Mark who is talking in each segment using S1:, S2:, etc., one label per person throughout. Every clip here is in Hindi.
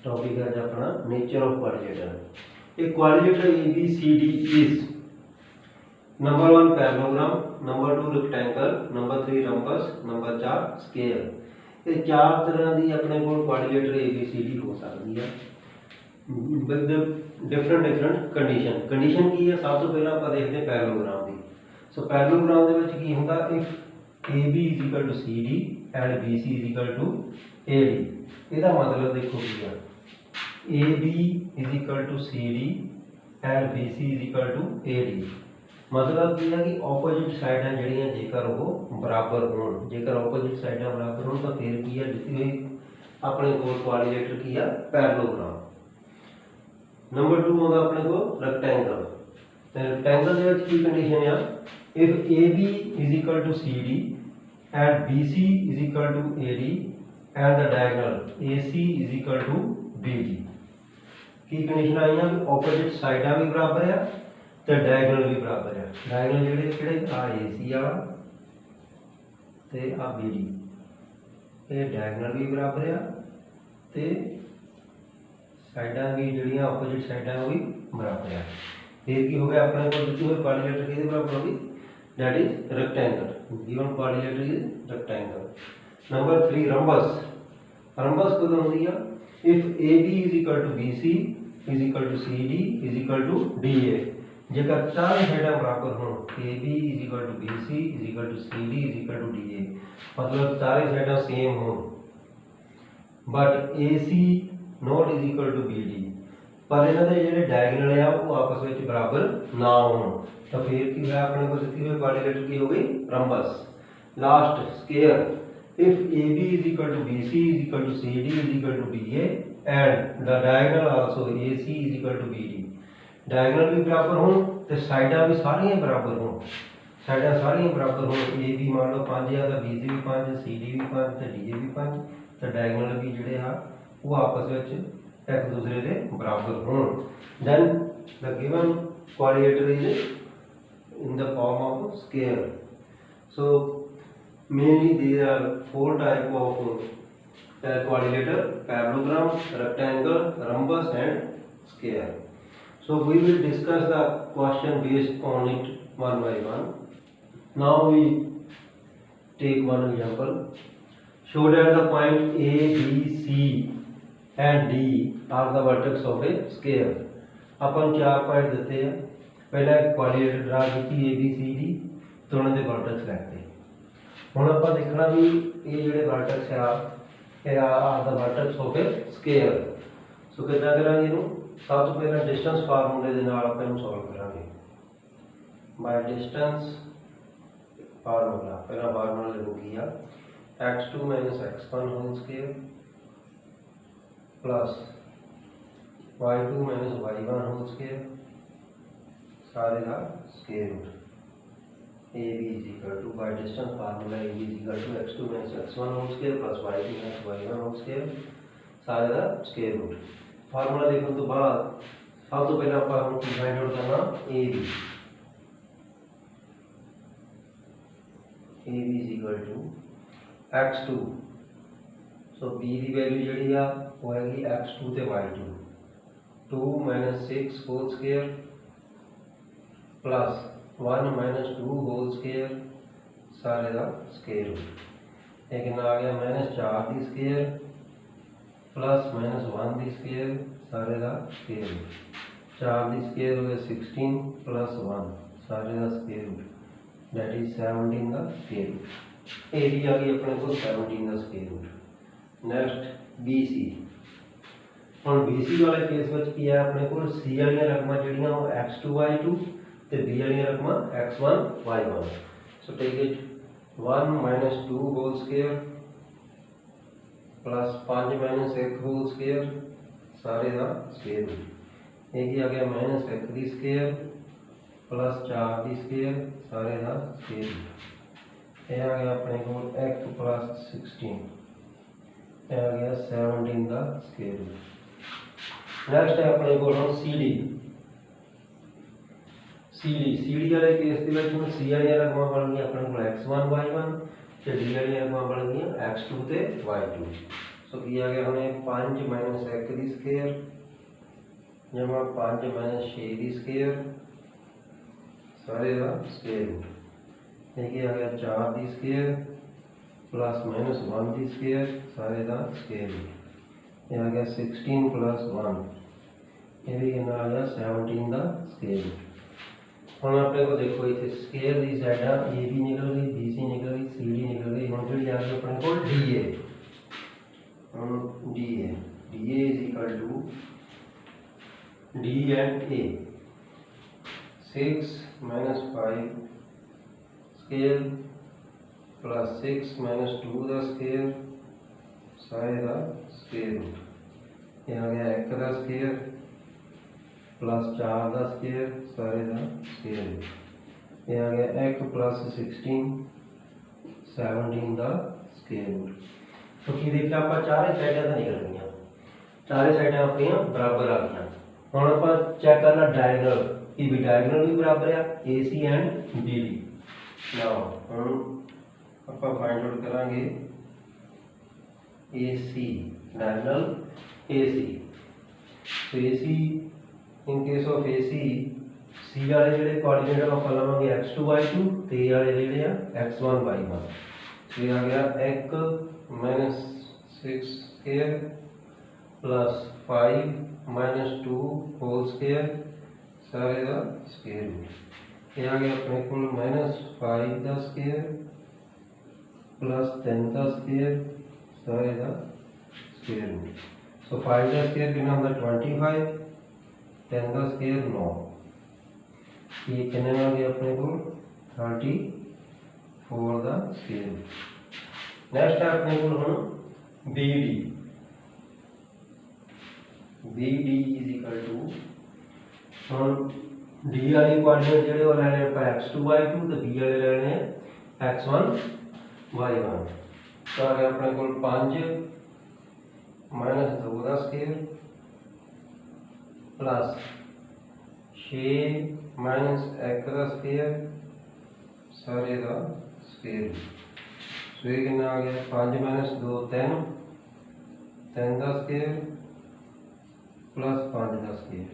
S1: टॉपिक है अपना नेचर ऑफ क्वाड्रिलेटर। एक quadrilateral A B C D is number 1 parallelogram, number 2 rectangle, number 3 rhombus, number 4 square. ये चार तरह की अपने को quadrilateral A B C D हो सकती है विद डिफरेंट कंडीशन। कंडीशन की है, सब तो पहले आप देखते हैं पैरेललोग्राम की। सो पैरेललोग्राम ਦੇ ਵਿੱਚ ਕੀ ਹੁੰਦਾ, if A B is equal to C D and B C is equal to A D. ਇਹਦਾ मतलब देखो की है, A B is equal to C D and B C is equal to A D. मतलब की है कि ओपोजिट साइडां ਜਿਹੜੀਆਂ जेकर वो बराबर होण, जेकर ओपोजिट साइडां बराबर होण तो फिर की है दित्ती हुई अपने को क्वाड्रिलेटर की है पैरेललोग्राम। नंबर 2 आउंदा अपने को रेक्टेंगल। तो रेक्टेंगल ਦੇ ਵਿੱਚ ਕੀ कंडीशन है, if A B is equal to C D and B C is equal to A D and the diagonal A C is equal to B D. की कंडीशन आई है, ओपोजिट साइडां भी बराबर है तो डायगोनल भी बराबर है। डायगोनल ਜਿਹੜੇ ਕਿਹੜੇ ਆ ए सी वाला ਤੇ ਆ बी डी, ये डायगोनल भी बराबर है तो साइडां भी ਜਿਹੜੀਆਂ ओपोजिट साइडां वो भी बराबर है। फिर की हो गया अपने को दित्ती हुई क्वाड्रिलेटर किहदे बराबर होगी, that is rectangle. Given quadrilateral is rectangle. Number 3 rhombus. Rhombus कदों होती है, if A B is equal to B C is equal to C D is equal to D A. जेकर चार साइडां बराबर हो, A B is equal to B C is equal to C D is equal to D A, मतलब चारे साइडां सेम हो but A C not is equal to B D, पर इन्हां दे जिहड़े डायगोनल है वो आपस में बराबर ना हो, तो फिर की होया अपने को दित्ती हुई क्वाड्रिलेटर की हो गई rhombus. Last square. If A B is equal to B C is equal to C D is equal to D A and the diagonal also A C is equal to B D. Diagonal भी बराबर हो तो साइडां भी सारियां बराबर हो, साइडां सारियां बराबर हो। ए बी मान लो 5 है तो बी सी भी 5, सी डी भी 5 तो डी ए भी 5, तो डायगोनल भी जिहड़े आ वो आपस में एक दूसरे के बराबर हो। Then the given quadrilateral is in the form of square. So mainly there are 4 type of quadrilater: parallelogram, rectangle, rhombus and square. So we will discuss the question based on it one by one. Now we take one example. Show that the point A, B, C and D are the vertex of a square. Upon 4 point देते हैं, पहला क्वाड्रिलेटर ड्रा की ए बी सी डी तो उन्होंने वर्टेक्स लैते। हुण आपां देखना भी ये जिहड़े vertex are the vertex of a square. So किदां करांगे इहनूं, सब तो पहला डिस्टेंस फार्मूले दे नाल आपां इहनूं सॉल्व करांगे बाय डिस्टेंस फार्मूला। पहला फार्मूला लिखो की आ, x2 - x1 whole square plus y2 - y1 whole square सारे का square root. A B is equal to by distance formula A B is equal to x2 - x1 whole square plus y2 - y1 whole square सारे का स्क्वायर रूट। फार्मूला देखने तो बाद सब तो पहले आप हम फाइंड आउट करना A B. A B is equal to x2, so b की वैल्यू जिहड़ी आ वो हैगी x2 ते y2, 2 - 6 whole square plus 1 - 2 whole square सारे का स्क्वायर रूट। एक आ गया -4 की स्क्वायर प्लस -1 की स्क्वायर सारे का स्क्वायर रूट। 4 की स्क्वायर हो गया 16 प्लस 1 सारे का स्क्वायर रूट, दैट इज 17 का स्क्वायर रूट। ए भी आ गई अपने को 17 का square root. Next B C. हम बी सी वाले केस में की है अपने को सी वाली रकमां जिहड़ियां वो x2 y2 ते बी वाली रकमां x1 y1। So take it 1 - 2 whole square plus 5 - 1 whole square सारे का स्क्वायर रूट। एक ही आ गया -1 की स्क्वायर प्लस 4 की स्क्वायर सारे का स्क्वायर रूट। यह आ गया अपने को x प्लस 16, यह आ गया 17 का स्क्वायर रूट। नेक्स्ट है अपने को हम सी डी। सी डी वाले केस के ਵਿੱਚ सी वाली रकमां बन गई अपने को x1 y1 ਤੇ डी वाली रकमां बन गई x2 ਤੇ y2। सो की आ गया हमें 5 माइनस 1 की स्केयर जमा 5 माइनस 6 की स्केयर सारे का स्केयर रूट। ये आ गया 4 की स्केयर प्लस माइनस 1 की स्केयर सारे का स्केयर रूट। ये आ गया 16 प्लस 1 ये भी कितना आ गया 17 का स्केयर रूट। हम अपने को देखो इतने स्केयर की साइडा ए बी निकल गई, बी सी निकल गई, सी डी निकल गई। हम जी आ गई अपने को D A. D A is equal to D and A 6 minus 5 square plus 6 minus 2 का स्केयर सारे का स्केयर रूट। ये आ गया 1 का स्केयर प्लस 4 का स्केयर सारे का स्केयर रूट। ये आ गया 1 प्लस 16 17 का स्केयर रूट। तो की देखिए आप चारे साइडा तो निकल गई, चारे साइडा अपनिया बराबर आ गई। हम आप चेक करना डायगनल कि भी डायगनल भी बराबर है ए C and B D. Now हम आप फाइंड आउट करांगे ए सी डायगनल ए सी। तो ए सी इन केस ऑफ ए सी सी वाले ਜਿਹੜੇ ਕੋਆਰਡੀਨੇਟ ਆਪਾਂ ਲਵਾਂਗੇ x2 y2 ਤੇ a ਵਾਲੇ ਜਿਹੜੇ ਆ x1 y1। तो ये आ गया 1 minus 6 square plus 5 minus 2 whole square सारे का स्क्वायर रूट। ये आ गया अपने को माइनस 5 का स्क्वायर प्लस 10 का स्क्वायर सारे का स्क्वायर रूट। सो 5 का स्क्वायर कितना होता है 25, 10 का स्क्वायर 9। ये कितने में आ गया अपने को 34 का स्क्वायर रूट। नेक्स्ट है अपने को हम B D. B D is equal to हम डी वाली कोऑर्डिनेट ਜਿਹੜੇ ਉਹ ਲੈਣੇ ਆਪਾਂ x2 y2 ਤੇ b ਵਾਲੇ ਲੈਣੇ x1 y1। तो आ गया अपने को 5 माइनस 2 का स्क्वायर प्लस 6 माइनस 1 का स्क्वायर सारे का स्क्वायर। तो ये कितना आ गया 5 माइनस 2 10 का स्क्वायर प्लस 5 का स्क्वायर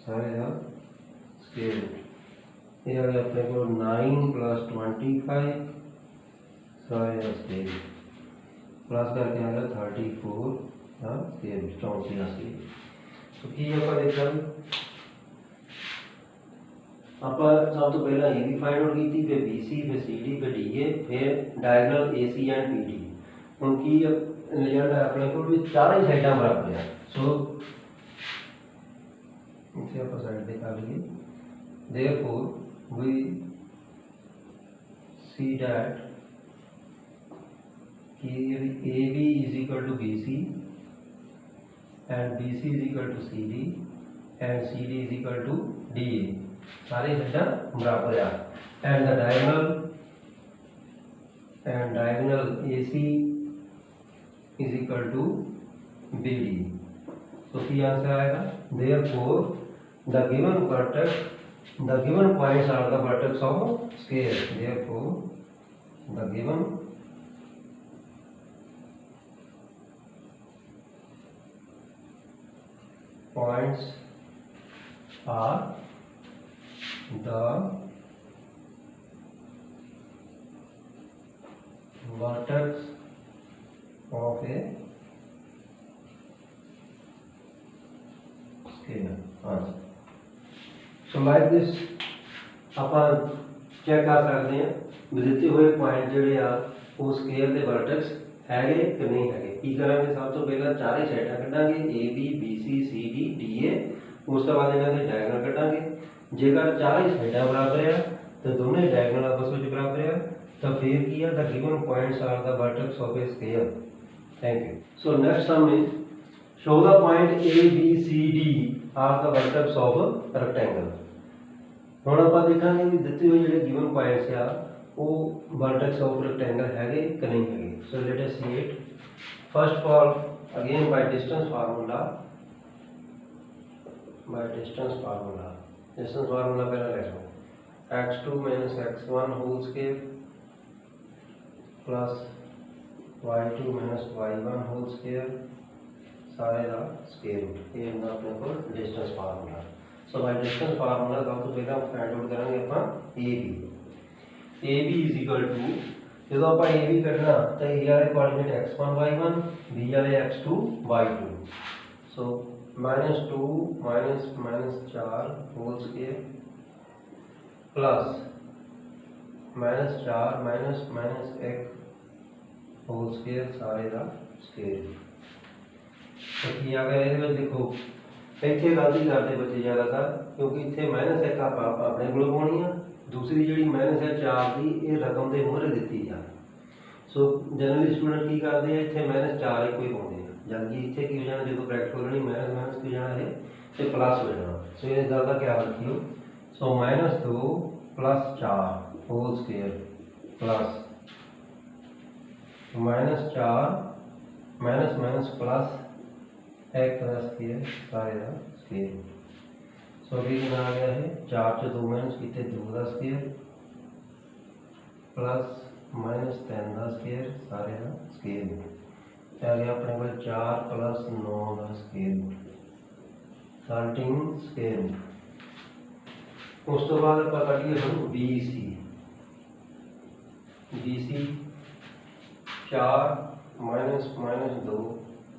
S1: सारे का स्क्वायर। ये आ गया अपने को 9 प्लस 25 सारे का स्क्वायर प्लस करके आ गया 34 का स्क्वायर 34 का स्क्वायर। तो की आप देखा आप सब तो पहला ए बी फाइंड आउट की थी, फिर बी सी, फिर सी डी, फिर डी ए, फिर diagonal A C and B D. उनकी रिजल्ट है अपने को भी चार ही साइडा बराबर है। सो इसे आप साइड दिखा लीजिए। देयरफॉर वी सी दैट कि A B is equal to B C and B C is equal to C D and C D is equal to D A. सारे साइडा बराबर है। And the diagonal AC is equal to BD। तो की आंसर आएगा therefore the given points are the vertex of square. Therefore the given points are the vertex of a scalar। So like this ਆਪਾਂ ਚੈੱਕ ਕਰ ਸਕਦੇ ਹਾਂ ਵੀ ਦਿੱਤੇ ਹੋਏ ਪੁਆਇੰਟ ਜਿਹੜੇ ਆ ਉਹ ਸਕੇਅਰ ਦੇ ਵਰਟੈਕਸ ਹੈਗੇ ਕਿ ਨਹੀਂ ਹੈਗੇ। ਕੀ ਕਰਾਂਗੇ ਸਭ ਤੋਂ ਪਹਿਲਾਂ ਚਾਰੇ ਸਾਈਡਾਂ ਕੱਢਾਂਗੇ A B B C C D D A। ਉਸ ਤੋਂ ਬਾਅਦ ਇਹਨਾਂ ਦੇ ਡਾਇਗੋਨਲ ਕੱਢਾਂਗੇ। ਜੇਕਰ ਚਾਰੇ ਸਾਈਡਾਂ ਬਰਾਬਰ ਆ ਤੇ ਦੋਨੇ ਡਾਇਗੋਨਲ ਆਪਸ ਵਿੱਚ ਬਰਾਬਰ ਆ ਤਾਂ ਫਿਰ ਕੀ ਆ the given points are the vertex of a square. Thank you. So next sum is show the point A B C D are the vertex of a rectangle। ਹੁਣ ਆਪਾਂ ਦੇਖਾਂਗੇ ਵੀ ਦਿੱਤੇ ਹੋਏ ਜਿਹੜੇ ਗਿਵਨ ਪੁਆਇੰਟਸ ਆ ਉਹ vertex of rectangle ਹੈਗੇ ਕਿ ਨਹੀਂ ਹੈਗੇ। So let us see it. First of all, again by distance formula पहला लिख लो x2 minus x1 whole square plus y2 minus y1 whole square सारे का स्केयर रूट। ये होंगे अपने को distance formula. So by distance formula सब तो पहले हम फाइंड आउट करेंगे अपन A B is equal to जो आप ए बी कढ़ना तो ए वाले कोऑर्डिनेट x1 y1 बी वाले x2 y2। So -2 -4 whole square plus -4 -1 whole square सारे का स्केयर। तो की आ गया ये देखो इतने गलती करते बच्चे ज़्यादातर क्योंकि इतने -1 आप अपने को पानी है, दूसरी जी -4 की ये रकम के मोहरे दी जा। सो जनरली स्टूडेंट की करते हैं इतने -4 एक ही पाते हैं, जबकि इतने की हो जाना जो ब्रैकेट खोलनी माइनस माइनस की जाना है तो प्लस हो जाना। सो इस गल का ख्याल रखियो। So -2 + 4 whole square plus -4 minus plus एक का स्केयर सारे का स्केयर। सो अभी कितना आ गया है 4 से 2 माइनस कितने 2 का स्केयर प्लस -3 का स्केयर सारे का स्केयर। आ गया अपने को 4 + 9 का स्केयर 13 स्केयर। उस तो बाद आप कटिए हम B C 4 -2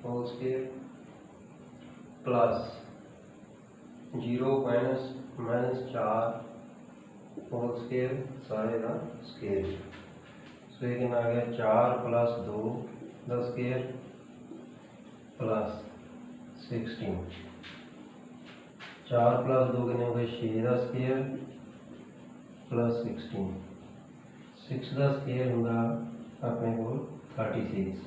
S1: whole square plus 0 -4 whole square सारे का स्केयर। सो ये कितना आ गया 4 + 2 का स्केयर प्लस 16। 4 + 2 कितने हो गए 6 का स्केयर प्लस 16। 6 का स्केयर होगा अपने को 36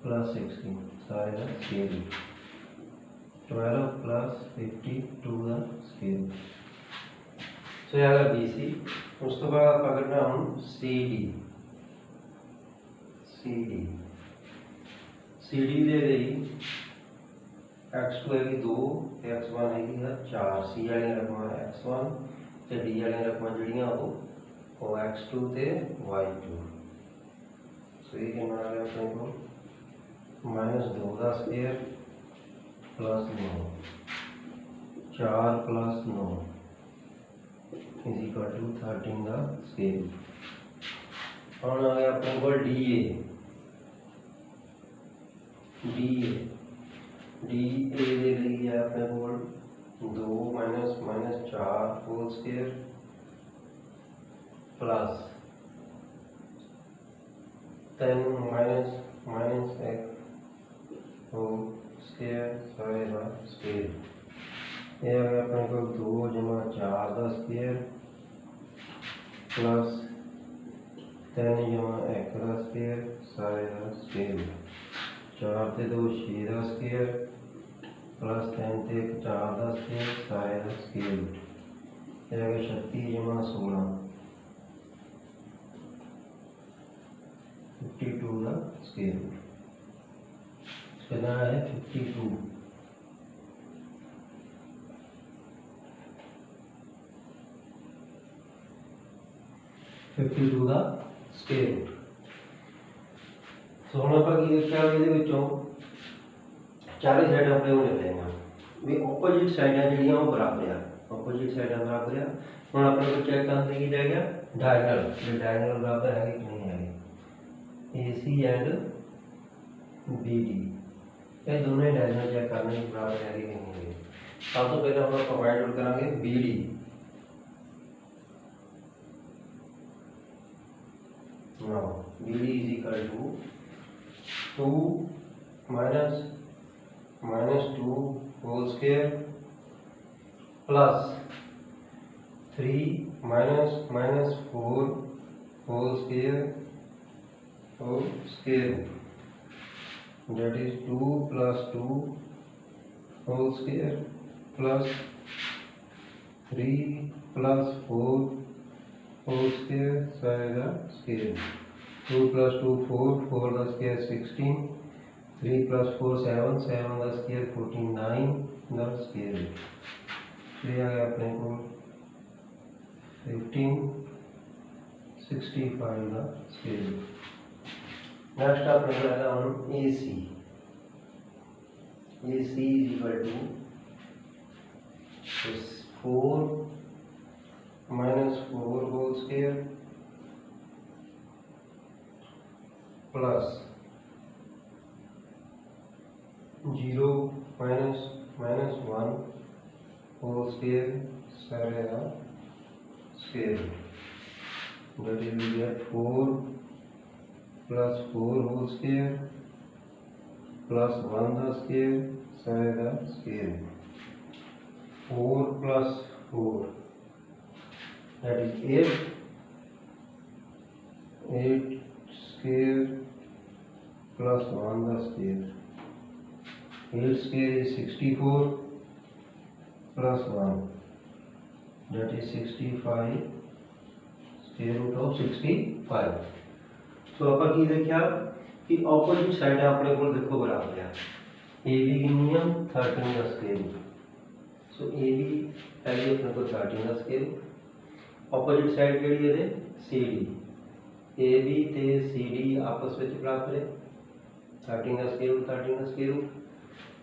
S1: प्लस 16 सारे का स्केयर। 12 + 52 का स्केयर। सो यह है बी सी। उस तो बाद पकड़ना हम सी डी दे रही x2 है 2 x1 है 4। सी वाली रकम x1 तो डी वाली रकम जड़ियाँ वो x2 ते y2। सो ये कितना आ गया अपने को -2 का square plus 9 4 + 9 is equal to 13 का स्केयर। हम आ गया अपने को डी ए दे रही है अपने को 2 -4 whole square plus 10 -1 whole square सारे का स्केयर। ये आ गया अपने को 2 + 4 का स्केयर प्लस 10 + 1 का स्केयर सारे का स्केयर। 4 से 2 6 का स्केयर प्लस 10 से 1 4 का स्केयर सारे का स्केयर। ये आ गया 36 + 16 52 का स्केयर। कितना है 52। का स्केयर रूट। सो हम आप देखा ये चारे साइड अपने को लेंगे भी ओपोजिट साइड जी बराबर आ। ओपोजिट साइड बराबर आ। हम अपने को चेक करने की रह गया डायगनल बराबर है कि नहीं है। ए सी एंड बी डी ये दोनों ही डायगनल चेक करने की बराबर है कि नहीं है। सब तो पहले हम फाइंड आउट करेंगे B D. Now BD is equal to 2 -2 whole square plus 3 -4 whole square that is 2 + 2 whole square plus 3 + 4 whole square सारे का स्केयर। 2 + 2 4 4 का स्केयर 16 3 + 4 7 7 का स्केयर 49 का स्केयर। ये आ गया अपने को 15 65 का स्केयर। नेक्स्ट अपने को आएगा हम A C is equal to 4 -4 whole square plus 0 -1 whole square सारे का square that is we get 4 plus 4 whole square plus 1 the square सारे का square 4 plus 4 that is 8 square plus 1 the square 8 square is 64 plus 1 that is 65 square root of 65 सो आप की देखा कि ऑपोजिट साइड अपने को देखो बराबर है ए बी कितनी है 13 का स्क्वायर सो ए बी पहले अपने को 13 का स्क्वायर ऑपोजिट साइड केड़ी है सी डी ए बी ते सी डी आपस में बराबर है 13 का स्क्वायर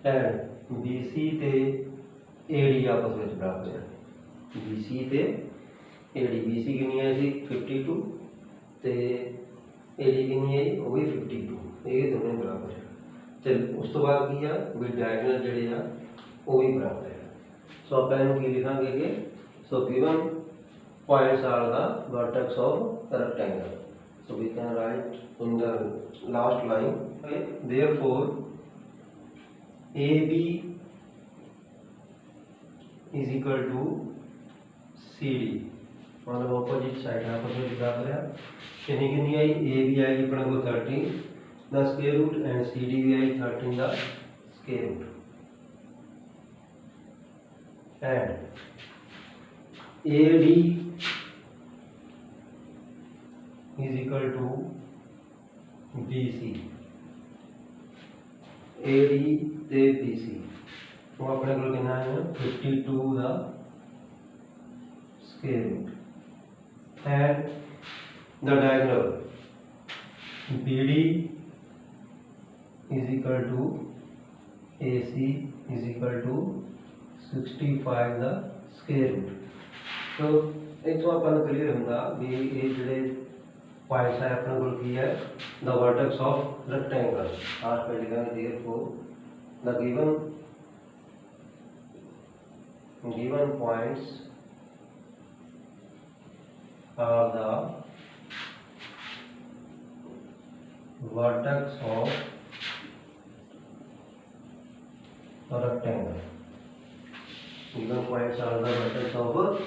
S1: एंड बी सी ते ए डी आपस में बराबर है बी सी ते ए डी बी सी कितनी है जी 52 ते ए डी कितनी है वो भी 52 ये दोनों बराबर है चल उस तो बाद की है भी डायगोनल जड़े आ वो भी बराबर है सो आप की लिखांगे कि so given points are the vertex of rectangle so we can write in the last line therefore A B is equal to C D मतलब ऑपोजिट साइड आपस में बराबर है कितनी कितनी आई ए बी आई अपने को 13 the square root and C D भी आई 13 the square root and A D is equal to B C A D ते बी सी तो अपने को कितना है 52 the square root and the diagonal BD is equal to AC is equal to 65 the square root तो एक तो अपन क्लियर होगा भी ये जड़े पॉइंट्स है अपने को की है द वर्टेक्स ऑफ रेक्टेंगल आज पे लिखेंगे therefore the given points are the vertex of a rectangle. Given points are the vertex of a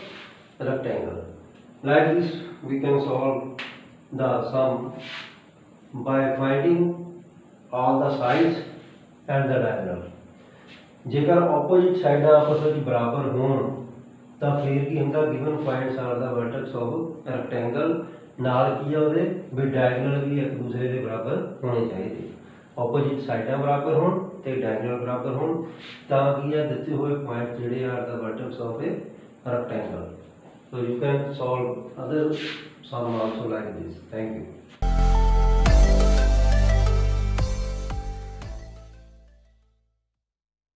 S1: rectangle. Like this, we can solve the sum by finding all the sides and the diagonal. जेकर opposite side आपस में बराबर हों तो फिर की हमका given points are the vertex of rectangle नाल की है ਉਹਦੇ भी डायगोनल भी एक दूसरे के बराबर होने चाहिए ऑपोजिट साइडां बराबर होण ते डायगोनल बराबर होण ਤਾਂ ਕੀ ਹੈ ਦਿੱਤੇ ਹੋਏ ਪੁਆਇੰਟ ਜਿਹੜੇ are the vertex of a rectangle so you can solve other sum also like this thank you